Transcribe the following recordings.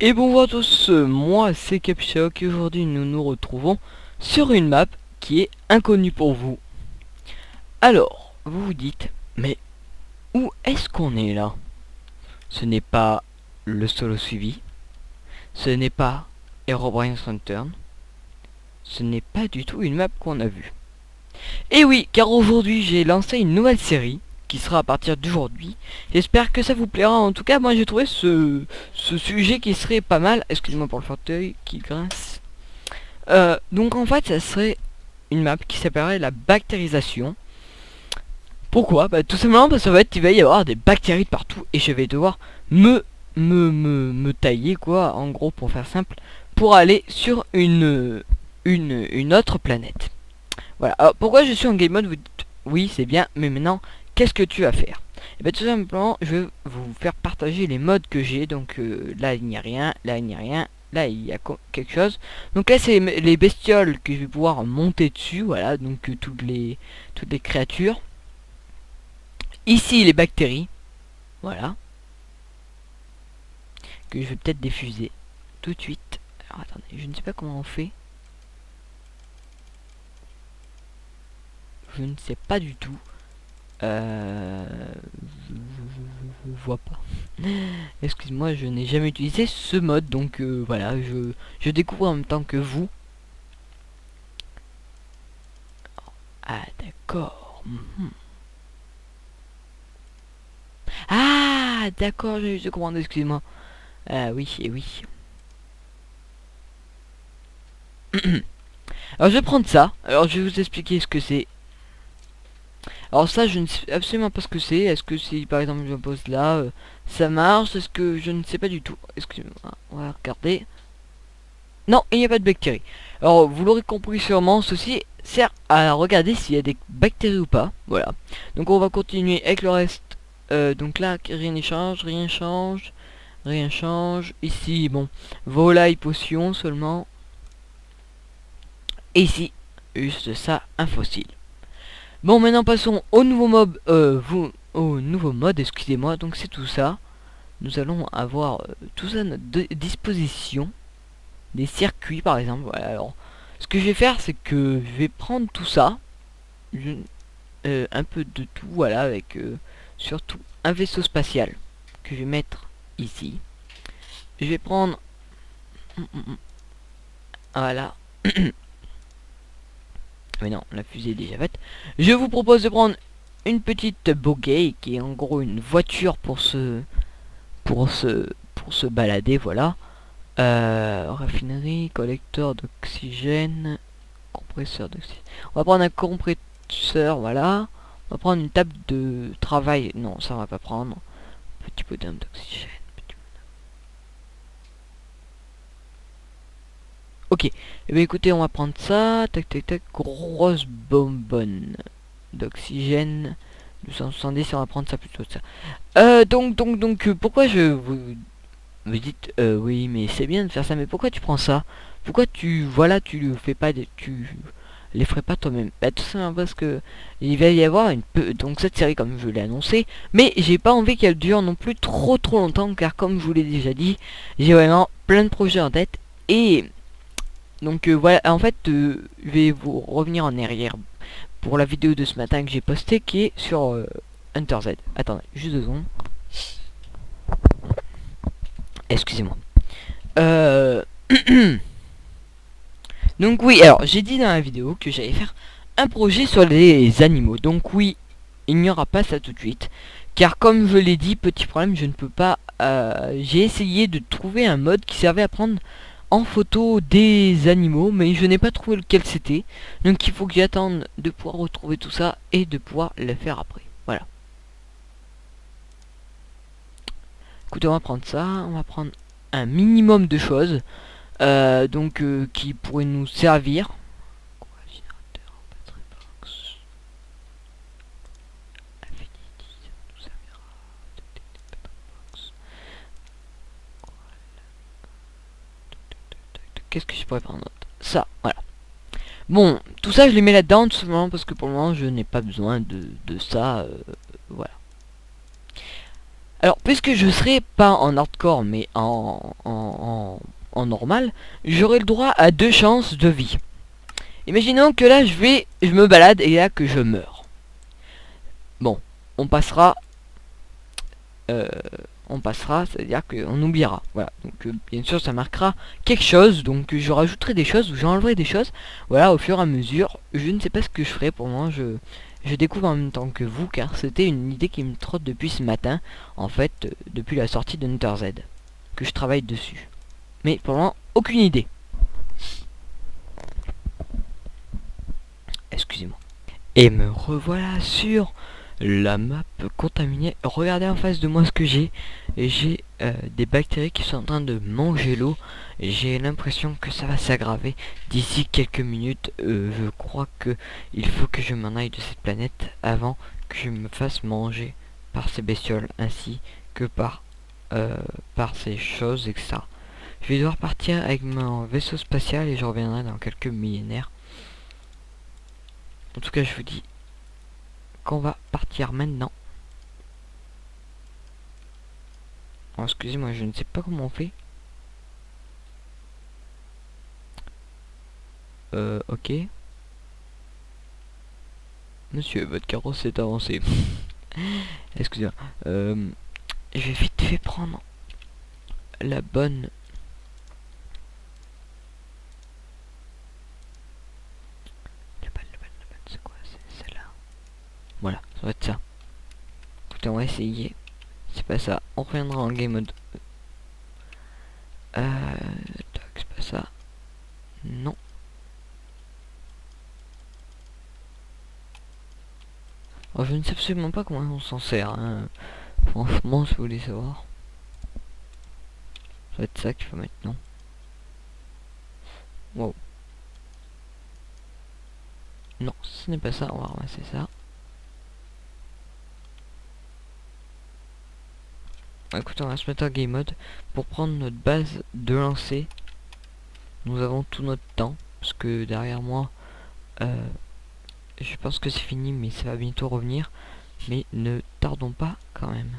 Et bonjour à tous, moi c'est Capshock et aujourd'hui nous nous retrouvons sur une map qui est inconnue pour vous. Alors, vous vous dites, mais où est-ce qu'on est là? Ce n'est pas le solo suivi, ce n'est pas Herobrine Return, ce n'est pas du tout une map qu'on a vue. Et oui, car aujourd'hui j'ai lancé une nouvelle série qui sera à partir d'aujourd'hui. J'espère que ça vous plaira. En tout cas, moi j'ai trouvé ce sujet qui serait pas mal. Excusez-moi pour le fauteuil qui grince. Donc en fait, ça serait une map qui s'appellerait la bactérisation. Pourquoi? Bah tout simplement parce qu'en fait, il va y avoir des bactéries de partout et je vais devoir me tailler quoi, en gros pour faire simple, pour aller sur une autre planète. Voilà. Alors, pourquoi je suis en game mode? Vous dites, oui, c'est bien, mais maintenant, qu'est-ce que tu vas faire? Et bien tout simplement, je vais vous faire partager les modes que j'ai. Donc là, il n'y a rien, là, il n'y a rien, là, il y a quelque chose. Donc là, c'est les bestioles que je vais pouvoir monter dessus. Voilà, donc toutes les créatures. Ici, les bactéries. Voilà. Que je vais peut-être diffuser tout de suite. Alors, attendez, je ne sais pas comment on fait. Je ne sais pas du tout. Je vois pas. Excuse-moi, je n'ai jamais utilisé ce mode, donc voilà, je découvre en même temps que vous. Ah d'accord. Ah d'accord, j'ai eu ce commande, excuse-moi. Ah oui, et oui. Alors je vais prendre ça. Alors je vais vous expliquer ce que c'est. Alors ça, je ne sais absolument pas ce que c'est. Est-ce que si par exemple je me pose là, ça marche? Est-ce que je ne sais pas du tout. Excusez-moi, on va regarder. Non, il n'y a pas de bactéries. Alors vous l'aurez compris sûrement, ceci sert à regarder s'il y a des bactéries ou pas. Voilà. Donc on va continuer avec le reste. Donc là, rien n'y change, rien change, rien change. Ici, bon, volaille, potion seulement. Et ici, juste ça, un fossile. Bon, maintenant passons au nouveau mob, au nouveau mode, excusez-moi. Donc c'est tout ça. Nous allons avoir tout ça à notre disposition. Des circuits par exemple. Voilà, alors ce que je vais faire, c'est que je vais prendre tout ça. Un peu de tout, voilà, avec surtout un vaisseau spatial que je vais mettre ici. Je vais prendre... Voilà. Mais non, la fusée est déjà faite. Je vous propose de prendre une petite buggy qui est en gros une voiture pour se balader, voilà. Raffinerie, collecteur d'oxygène, compresseur d'oxygène. On va prendre un compresseur, voilà. On va prendre une table de travail. Non, ça on va pas prendre. Petit peu d'oxygène. Ok. Et bien écoutez, on va prendre ça. Tac tac tac. Grosse bonbonne d'oxygène. 270, on va prendre ça plutôt ça. Donc, pourquoi je vous dites oui, mais c'est bien de faire ça, mais pourquoi tu prends ça? Pourquoi tu le fais pas, tu les ferais pas toi-même? Bah tout simplement parce que il va y avoir donc cette série comme je l'ai annoncé, mais j'ai pas envie qu'elle dure non plus trop longtemps, car comme je vous l'ai déjà dit, j'ai vraiment plein de projets en tête. Et donc voilà, en fait je vais vous revenir en arrière pour la vidéo de ce matin que j'ai posté qui est sur Hunter Z. Attendez, juste 2 secondes. Excusez-moi. Donc oui, alors j'ai dit dans la vidéo que j'allais faire un projet sur les animaux. Donc oui, il n'y aura pas ça tout de suite. Car comme je l'ai dit, petit problème, je ne peux pas... j'ai essayé de trouver un mode qui servait à prendre en photo des animaux, mais je n'ai pas trouvé lequel c'était. Donc il faut que j'attende de pouvoir retrouver tout ça et de pouvoir le faire après. Voilà. Écoutez, on va prendre ça, on va prendre un minimum de choses. Donc qui pourrait nous servir. Qu'est-ce que je pourrais prendre d'autre? Ça, voilà. Bon, tout ça je les mets là-dedans tout simplement parce que pour le moment je n'ai pas besoin de ça. Voilà. Alors, puisque je serai pas en hardcore, mais en normal, j'aurai le droit à 2 chances de vie. Imaginons que là, je me balade et là que je meurs. Bon, on passera, euh, c'est-à-dire qu'on oubliera. Voilà, donc bien sûr, ça marquera quelque chose. Donc je rajouterai des choses ou j'enlèverai des choses. Voilà, au fur et à mesure. Je ne sais pas ce que je ferai pour moi. Je découvre en même temps que vous, car c'était une idée qui me trotte depuis ce matin. En fait, depuis la sortie de Hunter Z, que je travaille dessus. Mais pour le moment, aucune idée. Excusez-moi. Et me revoilà sur la map contaminée. Regardez en face de moi ce que j'ai. J'ai des bactéries qui sont en train de manger l'eau. J'ai l'impression que ça va s'aggraver d'ici quelques minutes. Je crois que il faut que je m'en aille de cette planète avant que je me fasse manger par ces bestioles ainsi que par ces choses, etc. Je vais devoir partir avec mon vaisseau spatial et je reviendrai dans quelques millénaires. En tout cas, je vous dis qu'on va partir maintenant. Oh, excusez-moi, je ne sais pas comment on fait. Ok. Monsieur, votre carrosse est avancé. Excusez-moi. Je vais vite fait prendre la bonne. C'est quoi? C'est celle-là. Voilà, ça va être ça. Écoutez, on va essayer. C'est pas ça. On reviendra en game mode. Tac, c'est pas ça. Non. Oh, je ne sais absolument pas comment on s'en sert. Hein. Franchement, si vous voulez savoir. Ça va être ça qu'il faut mettre, non? Wow. Non, ce n'est pas ça. On va ramasser ça. Écoutez, on va se mettre en game mode pour prendre notre base de lancer. Nous avons tout notre temps parce que derrière moi, je pense que c'est fini, mais ça va bientôt revenir. Mais ne tardons pas quand même.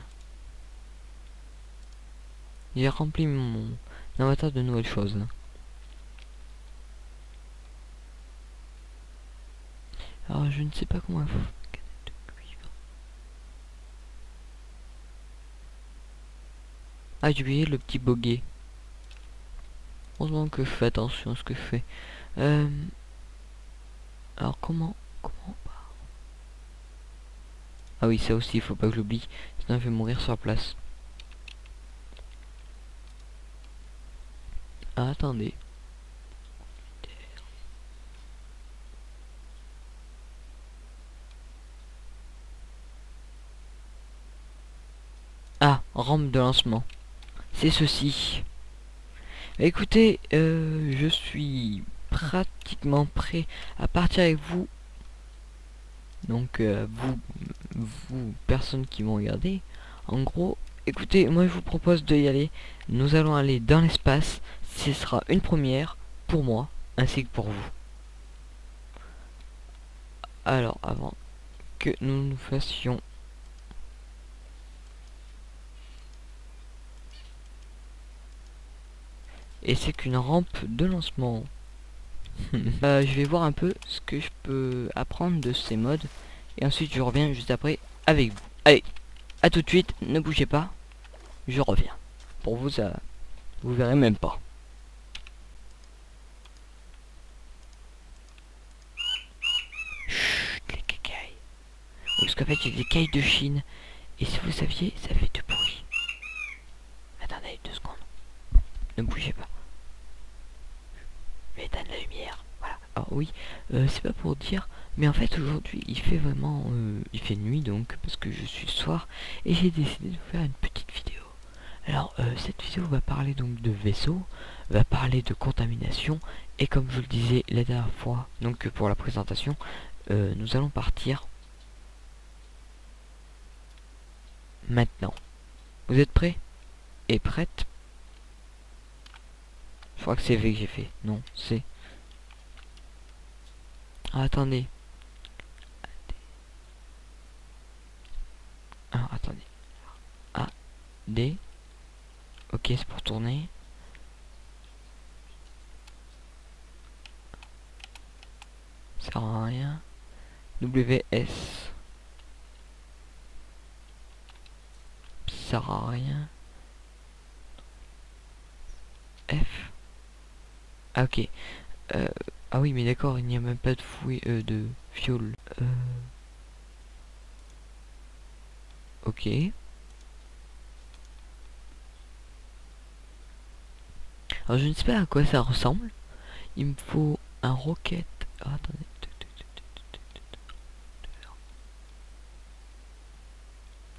J'ai rempli mon inventaire de nouvelles choses. Alors je ne sais pas comment il faut. Ah, j'ai oublié le petit boguet. Heureusement que je fais attention à ce que je fais. Alors comment on part? Ah oui, ça aussi, il faut pas que j'oublie. Sinon je vais mourir sur place. Ah, attendez. Ah, rampe de lancement. C'est ceci. Écoutez, je suis pratiquement prêt à partir avec vous. Donc, vous, personnes qui m'ont regardé. En gros, écoutez, moi je vous propose d'y aller. Nous allons aller dans l'espace. Ce sera une première pour moi, ainsi que pour vous. Alors, avant que nous fassions... Et c'est qu'une rampe de lancement. Je vais voir un peu ce que je peux apprendre de ces modes. Et ensuite je reviens juste après avec vous. Allez, à tout de suite, ne bougez pas. Je reviens. Pour vous, ça, vous verrez même pas. Chut, les cacailles. Parce qu'en fait, j'ai des cailles de Chine. Et si vous saviez, ça fait du bruit. Attendez 2 secondes. Ne bougez pas. Je vais éteindre la lumière. Voilà. Alors oui, c'est pas pour dire, mais en fait aujourd'hui il fait vraiment, il fait nuit donc parce que je suis soir et j'ai décidé de vous faire une petite vidéo. Alors cette vidéo va parler donc de vaisseaux, va parler de contamination et comme je vous le disais la dernière fois, donc pour la présentation, nous allons partir maintenant. Vous êtes prêts et prêtes? Je crois que c'est V que j'ai fait. Non, c'est... Ah, attendez. Alors, attendez. Ah, D. Ok, c'est pour tourner. Ça sert à rien. WS. Ça sert à rien. F. Ah ok. Ah oui mais d'accord, il n'y a même pas de fouet de fiole. Ok. Alors je ne sais pas à quoi ça ressemble. Il me faut un rocket. Ah, attendez.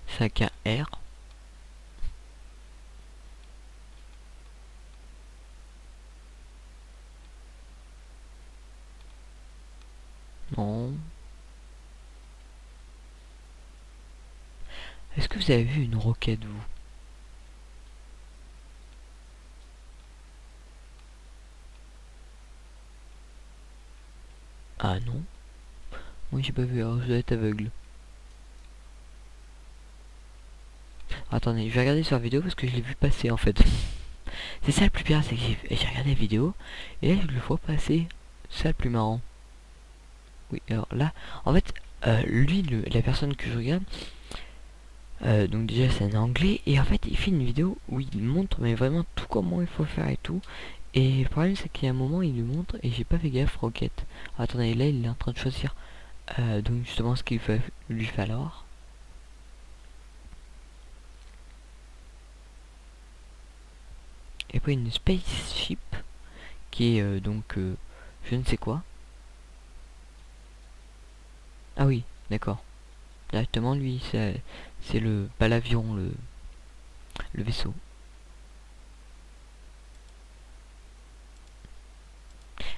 C'est avec un R. Non. Est-ce que vous avez vu une roquette vous? Ah non. Moi j'ai pas vu, alors je dois être aveugle. Attendez, je vais regarder sur la vidéo parce que je l'ai vu passer en fait. C'est ça le plus pire, c'est que j'ai regardé la vidéo et là je le vois passer. C'est ça le plus marrant. Oui, alors là, en fait, lui, la personne que je regarde, donc déjà c'est un anglais et en fait il fait une vidéo où il montre mais vraiment tout comment il faut faire et tout. Et le problème c'est qu'il y a un moment il le montre et j'ai pas fait gaffe roquette. Attendez, là il est en train de choisir donc justement ce qu'il va lui falloir. Et puis une spaceship qui est donc je ne sais quoi. Ah oui, d'accord. Directement lui c'est le pas l'avion, le vaisseau.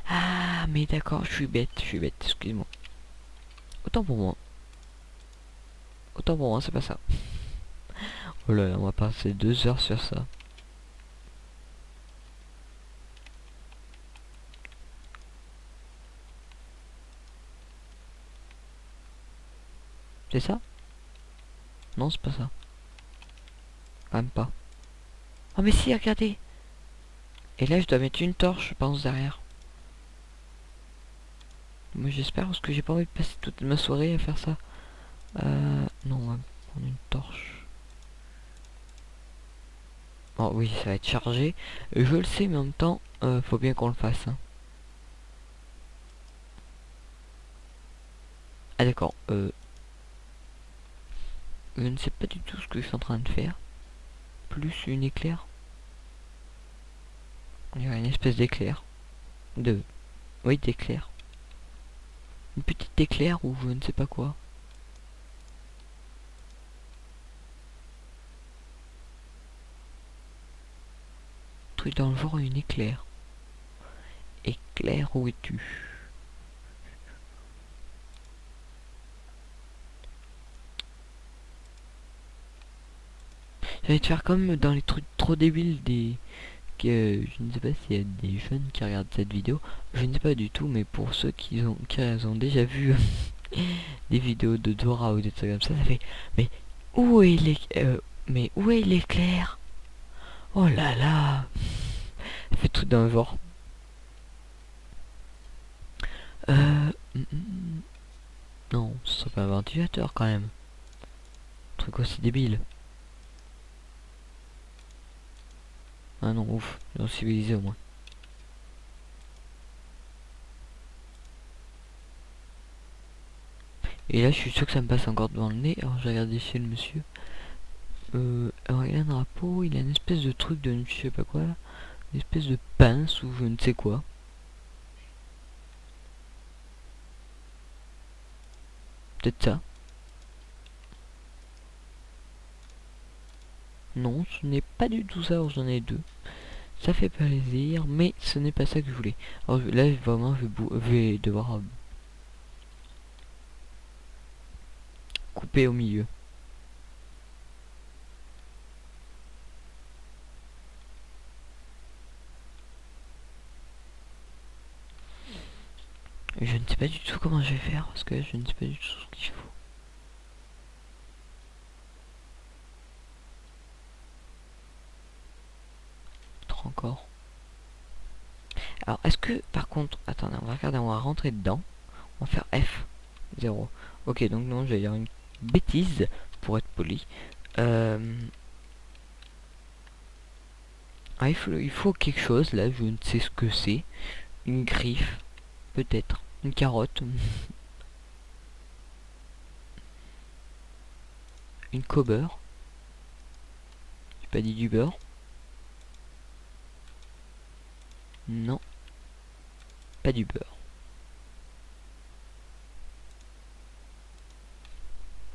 Ah mais d'accord, je suis bête, excuse-moi. Autant pour moi. Autant pour moi, c'est pas ça. Oh là là, on va passer 2 heures sur ça. C'est ça? Non, c'est pas ça. Quand même pas. Oh mais si, regardez. Et là, je dois mettre une torche, je pense, derrière. Moi, j'espère, parce que j'ai pas envie de passer toute ma soirée à faire ça. Non, on va prendre une torche. Oh oui, ça va être chargé. Je le sais, mais en même temps, faut bien qu'on le fasse. Hein. Ah d'accord, je ne sais pas du tout ce que je suis en train de faire. Plus une éclair. Il y a une espèce d'éclair. De... Oui, d'éclair. Une petite éclair ou je ne sais pas quoi. Truc dans le genre une éclair. Éclair, où es-tu? J'allais te faire comme dans les trucs trop débiles des... Que, je ne sais pas s'il y a des jeunes qui regardent cette vidéo. Je ne sais pas du tout, mais pour ceux qui ont déjà vu des vidéos de Dora ou des trucs comme ça fait... Mais où est mais où est l'éclair? Oh là là. Ça fait tout d'un genre. Non, ce serait pas un ventilateur quand même. Un truc aussi débile. Ah non, ouf, ils ont civilisé au moins. Et là, je suis sûr que ça me passe encore devant le nez. Alors, j'ai regardé chez le monsieur. Alors, il a un drapeau, il a une espèce de truc de je sais pas quoi là. Une espèce de pince ou je ne sais quoi. Peut-être ça. Non, ce n'est pas du tout ça. Alors, j'en ai deux. Ça fait plaisir, mais ce n'est pas ça que je voulais. Alors là, vraiment, je vais devoir couper au milieu. Je ne sais pas du tout comment je vais faire parce que je ne sais pas du tout ce qu'il faut. encore. Alors, est-ce que, par contre... Attendez, on va regarder, on va rentrer dedans. On va faire F. 0. Ok, donc non, j'allais dire une bêtise, pour être poli. Ah, il faut quelque chose, là, je ne sais ce que c'est. Une griffe, peut-être. Une carotte. Une co-beurre. J'ai pas dit du beurre. Non. Pas du beurre.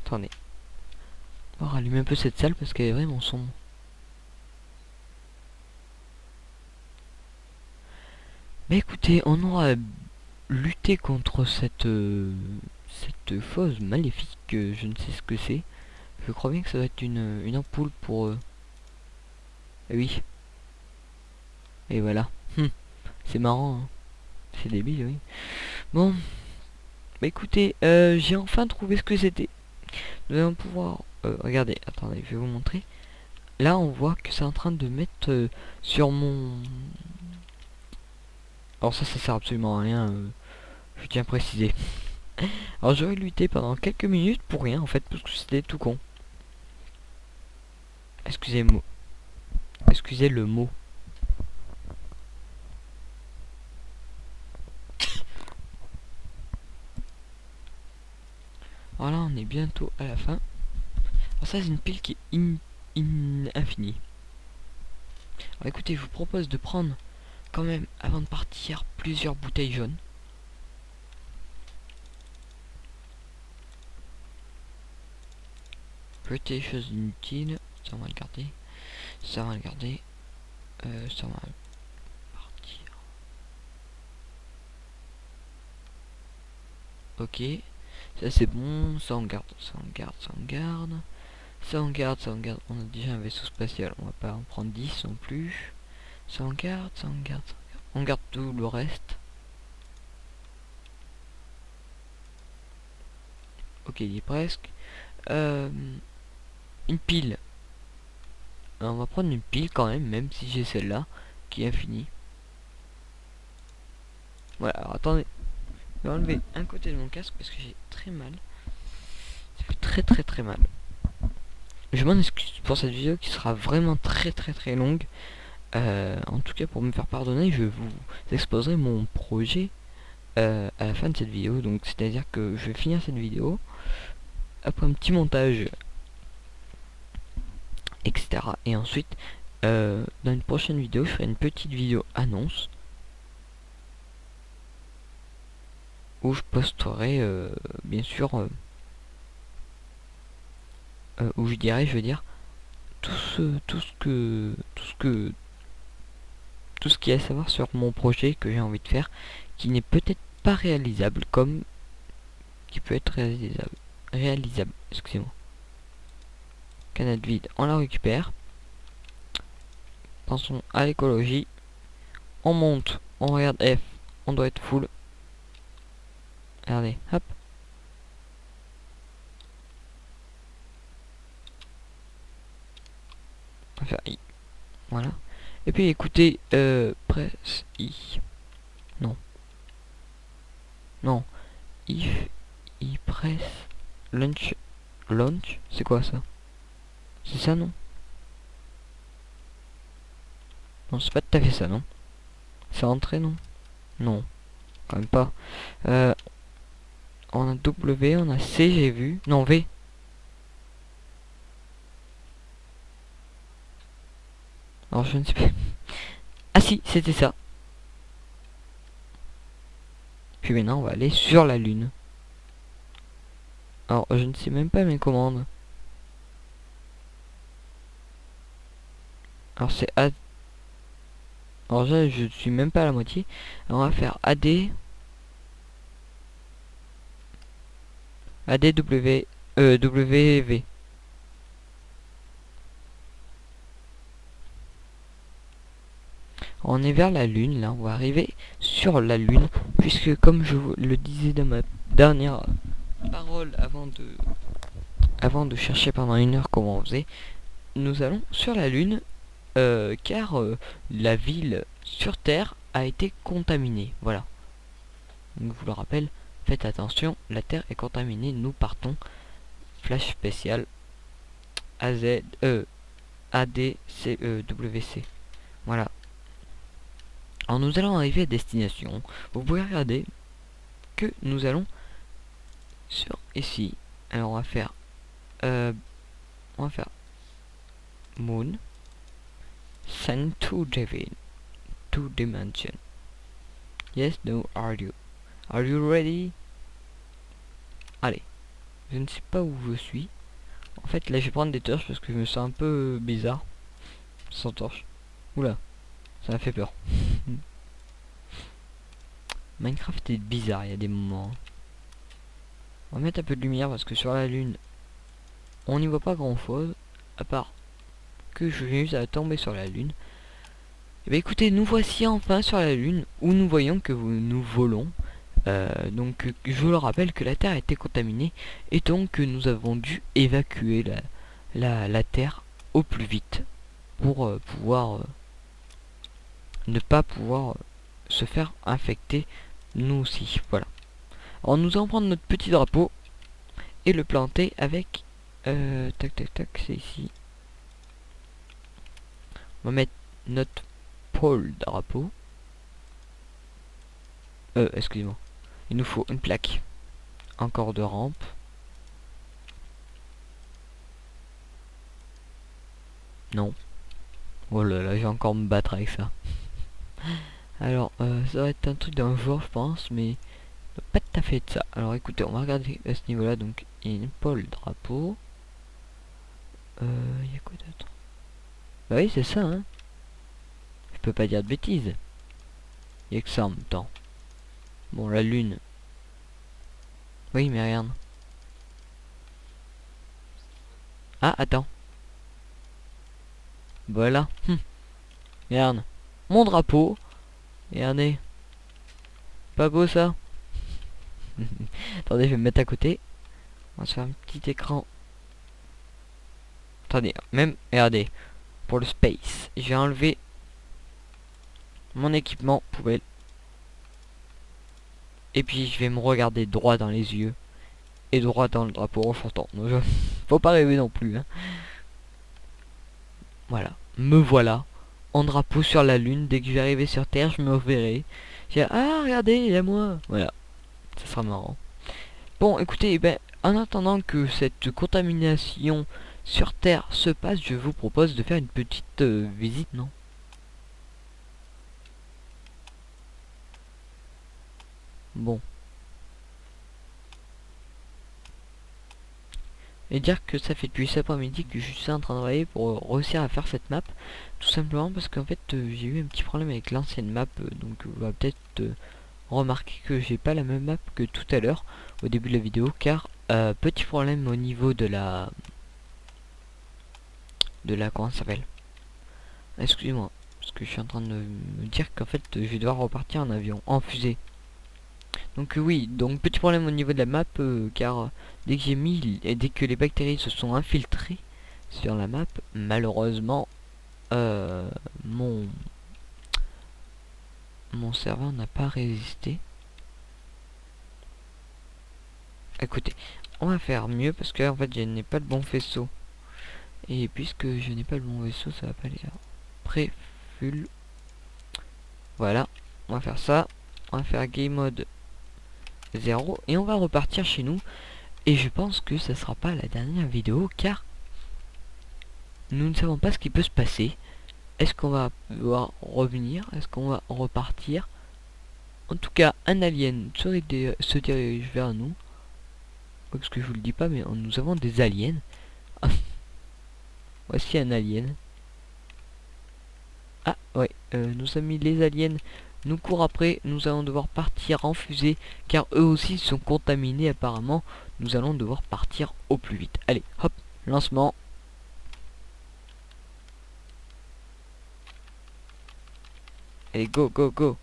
Attendez. On va rallumer un peu cette salle parce qu'elle est vraiment sombre. Mais écoutez, on aura lutté contre cette chose maléfique, je ne sais ce que c'est. Je crois bien que ça doit être une ampoule pour... oui. Et voilà. C'est marrant, hein. C'est débile, oui. Bon. Bah écoutez, j'ai enfin trouvé ce que c'était. Nous allons pouvoir... regardez, attendez, je vais vous montrer. Là, on voit que c'est en train de mettre sur mon... Alors ça sert absolument à rien, je tiens à préciser. Alors j'aurais lutté pendant quelques minutes pour rien, en fait, parce que c'était tout con. Excusez-moi. Excusez le mot. Voilà, on est bientôt à la fin. Alors ça, c'est une pile qui est infinie. Alors écoutez, je vous propose de prendre quand même, avant de partir, plusieurs bouteilles jaunes. Jeter les choses inutiles. Ça, on va le garder. Ça, on va le garder. Ça, on va partir. Ok. Ça, c'est bon. Ça, on garde. Ça, on garde. Ça, on garde. Ça, on garde. Ça, on garde. On a déjà un vaisseau spatial. On va pas en prendre 10 non plus. Ça, on garde. Ça, on garde. Ça, on garde. On garde tout le reste. Ok, il est presque. Une pile. Alors, on va prendre une pile quand même si j'ai celle-là, qui est infinie. Voilà, alors attendez. Je vais enlever un côté de mon casque parce que j'ai très mal. Ça fait très mal. Je m'en excuse pour cette vidéo qui sera vraiment très longue. En tout cas, pour me faire pardonner, je vous exposerai mon projet à la fin de cette vidéo. Donc, c'est-à-dire que je vais finir cette vidéo après un petit montage, etc. Et ensuite, dans une prochaine vidéo, je ferai une petite vidéo annonce où je posterai, bien sûr, où je dirai, je veux dire, tout ce qu'il y a à savoir sur mon projet que j'ai envie de faire, qui n'est peut-être pas réalisable, comme qui peut être réalisable, excusez-moi. Canette vide, on la récupère. Pensons à l'écologie. On monte, on regarde F, on doit être full. Regardez, hop. On va faire I. Voilà. Et puis écoutez, presse I. Non. Non. If I press launch. Launch, c'est quoi ça? C'est ça, non? Non, c'est pas tout à fait ça, non? C'est entré, non? Non, quand même pas. On a W, on a C, j'ai vu. Non, V. Alors, je ne sais pas. Ah si, c'était ça. Puis maintenant, on va aller sur la Lune. Alors, je ne sais même pas mes commandes. Alors, c'est A. Alors, là, je suis même pas à la moitié. Alors, on va faire AD. ADW. WV. On est vers la Lune, là, on va arriver sur la Lune, puisque comme je vous le disais dans ma dernière parole avant de chercher pendant 1 heure comment on faisait, nous allons sur la Lune car la ville sur Terre a été contaminée. Voilà. Donc je vous le rappelle, faites attention, la Terre est contaminée, nous partons. Flash spécial ADCEWC. Voilà. Alors nous allons arriver à destination. Vous pouvez regarder que nous allons sur ici. Alors on va faire Moon Send to Devin to Dimension. Yes, no, are you ready? Allez, je ne sais pas où je suis. En fait là je vais prendre des torches parce que je me sens un peu bizarre sans torche. Oula, ça m'a fait peur. Minecraft est bizarre, il y a des moments. On va mettre un peu de lumière parce que sur la lune on n'y voit pas grand chose à part que je viens à tomber sur la lune. Et bien écoutez, nous voici enfin sur la lune où nous voyons que nous volons. Donc je le rappelle que la Terre a été contaminée et donc nous avons dû évacuer la Terre au plus vite pour pouvoir ne pas pouvoir se faire infecter nous aussi. Voilà. Alors nous allons prendre notre petit drapeau et le planter avec tac tac tac, c'est ici. On va mettre notre pôle drapeau. Excusez-moi. Il nous faut une plaque. Encore de rampe. Non. Oh là là, je vais encore me battre avec ça. Alors, ça va être un truc d'un jour, je pense, mais pas tout à fait de ça. Alors écoutez, on va regarder à ce niveau-là. Donc, il y a une pôle drapeau. Il y a quoi d'autre? Bah oui, c'est ça, hein. Je peux pas dire de bêtises. Il y a que ça en même temps. Bon, la lune. Oui, mais regarde. Ah, attends. Voilà. Regarde. Mon drapeau. Regardez. Pas beau ça? Attendez, je vais me mettre à côté. On va se faire un petit écran. Attendez, même, regardez. Pour le space, j'ai enlevé mon équipement poubelle. Et puis je vais me regarder droit dans les yeux. Et droit dans le drapeau en chantant. Faut pas rêver non plus, hein. Voilà. Me voilà. En drapeau sur la lune. Dès que je vais arriver sur Terre, je me reverrai. Ah, regardez, il y a moi. Voilà. Ça sera marrant. Bon, écoutez, ben, en attendant que cette contamination sur Terre se passe, je vous propose de faire une petite visite, non? Bon. Et dire que ça fait depuis cet après-midi que je suis en train de travailler pour réussir à faire cette map. Tout simplement parce qu'en fait, j'ai eu un petit problème avec l'ancienne map. Donc, on va peut-être remarquer que j'ai pas la même map que tout à l'heure au début de la vidéo. Car, petit problème au niveau de la... comment ça s'appelle? Excusez-moi. Parce que je suis en train de me dire qu'en fait, je vais devoir repartir en avion, en fusée. Donc oui, donc petit problème au niveau de la map, car dès que j'ai mis et dès que les bactéries se sont infiltrées sur la map, malheureusement mon serveur n'a pas résisté. Écoutez, on va faire mieux parce que en fait je n'ai pas le bon vaisseau. Et puisque je n'ai pas le bon vaisseau, ça va pas aller là. Pré-full. Voilà, on va faire ça. On va faire game mode 0 et on va repartir chez nous. Et je pense que ça sera pas la dernière vidéo car nous ne savons pas ce qui peut se passer. Est-ce qu'on va pouvoir revenir? Est-ce qu'on va repartir? En tout cas, un alien se dirige vers nous. Parce que je vous le dis pas, mais nous avons des aliens. Voici un alien. Ah ouais, nos amis les aliens nous courent après. Nous allons devoir partir en fusée car eux aussi sont contaminés apparemment. Nous allons devoir partir au plus vite. Allez, hop, lancement. Allez, go, go, go.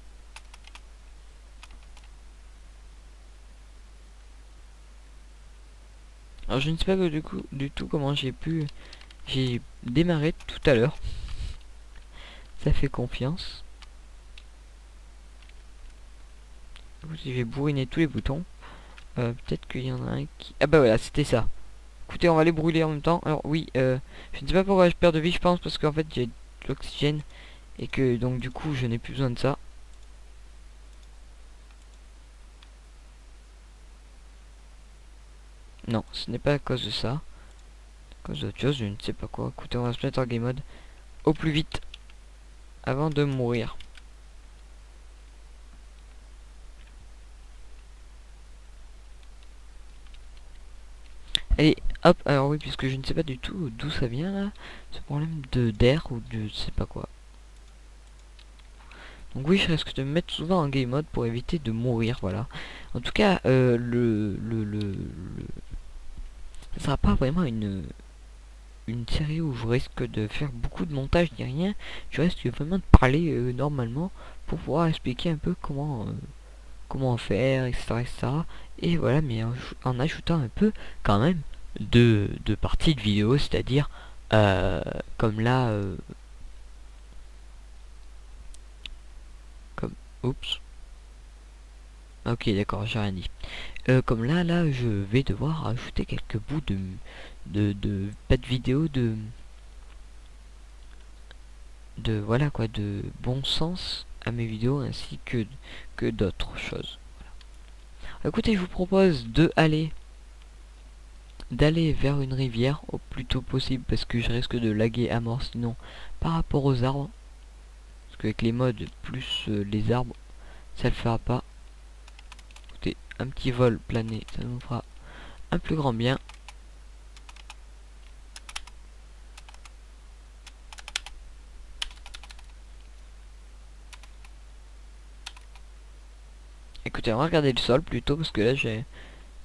Alors je ne sais pas que du tout comment j'ai démarré tout à l'heure. tout à fait confiance. Je vais bourriner tous les boutons. Peut-être qu'il y en a un qui... Ah bah voilà, c'était ça. Écoutez, on va les brûler en même temps. Alors oui, je ne sais pas pourquoi je perds de vie, je pense parce qu'en fait j'ai de l'oxygène et que donc du coup je n'ai plus besoin de ça. Non, ce n'est pas à cause de ça. À cause d'autre chose, je ne sais pas quoi. Écoutez, on va se mettre en game mode au plus vite avant de mourir. Allez, hop, alors oui, puisque je ne sais pas du tout d'où ça vient là, ce problème de d'air ou de je sais pas quoi. Donc oui, je risque de me mettre souvent en game mode pour éviter de mourir, voilà. En tout cas, ça sera pas vraiment une série où je risque de faire beaucoup de montage ni rien. Je risque vraiment de parler normalement pour pouvoir expliquer un peu comment faire, etc., etc. Et voilà, mais en ajoutant un peu quand même de parties de vidéo, c'est-à-dire comme là, comme oups. Ok, d'accord, j'ai rien dit. Comme là, je vais devoir ajouter quelques bouts pas de vidéo, voilà quoi, de bon sens à mes vidéos ainsi que d'autres choses. Voilà. Écoutez, je vous propose d'aller vers une rivière au plus tôt possible parce que je risque de laguer à mort sinon par rapport aux arbres. Parce qu'avec les mods plus les arbres, ça le fera pas. Écoutez, un petit vol plané, ça nous fera un plus grand bien. Écoutez, on va regarder le sol plutôt parce que là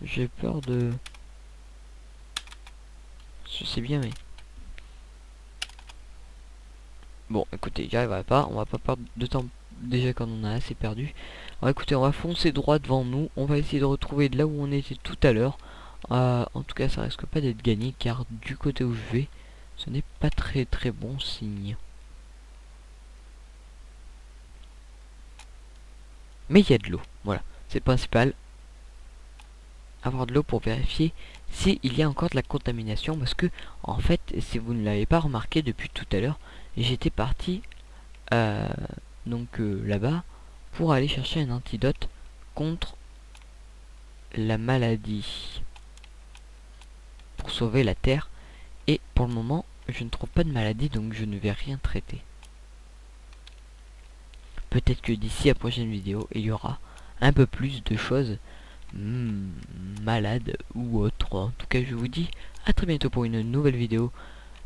j'ai peur de... Je sais bien mais... Bon, écoutez, j'y arriverai pas, on va pas perdre de temps déjà quand on a assez perdu. Alors écoutez, on va foncer droit devant nous, on va essayer de retrouver de là où on était tout à l'heure. En tout cas, ça risque pas d'être gagné car du côté où je vais, ce n'est pas très très bon signe. Mais il y a de l'eau, voilà, c'est le principal. Avoir de l'eau pour vérifier s'il y a encore de la contamination parce que en fait, si vous ne l'avez pas remarqué depuis tout à l'heure, j'étais parti donc là-bas pour aller chercher un antidote contre la maladie pour sauver la terre et pour le moment je ne trouve pas de maladie donc je ne vais rien traiter. Peut-être que d'ici à la prochaine vidéo il y aura un peu plus de choses malades ou autres. En tout cas je vous dis à très bientôt pour une nouvelle vidéo.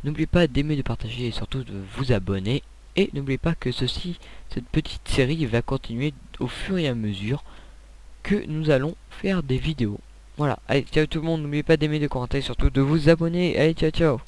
N'oubliez pas d'aimer, de partager et surtout de vous abonner. Et n'oubliez pas que cette petite série va continuer au fur et à mesure que nous allons faire des vidéos. Voilà, allez, ciao tout le monde, n'oubliez pas d'aimer, de commenter et surtout de vous abonner. Allez, ciao ciao.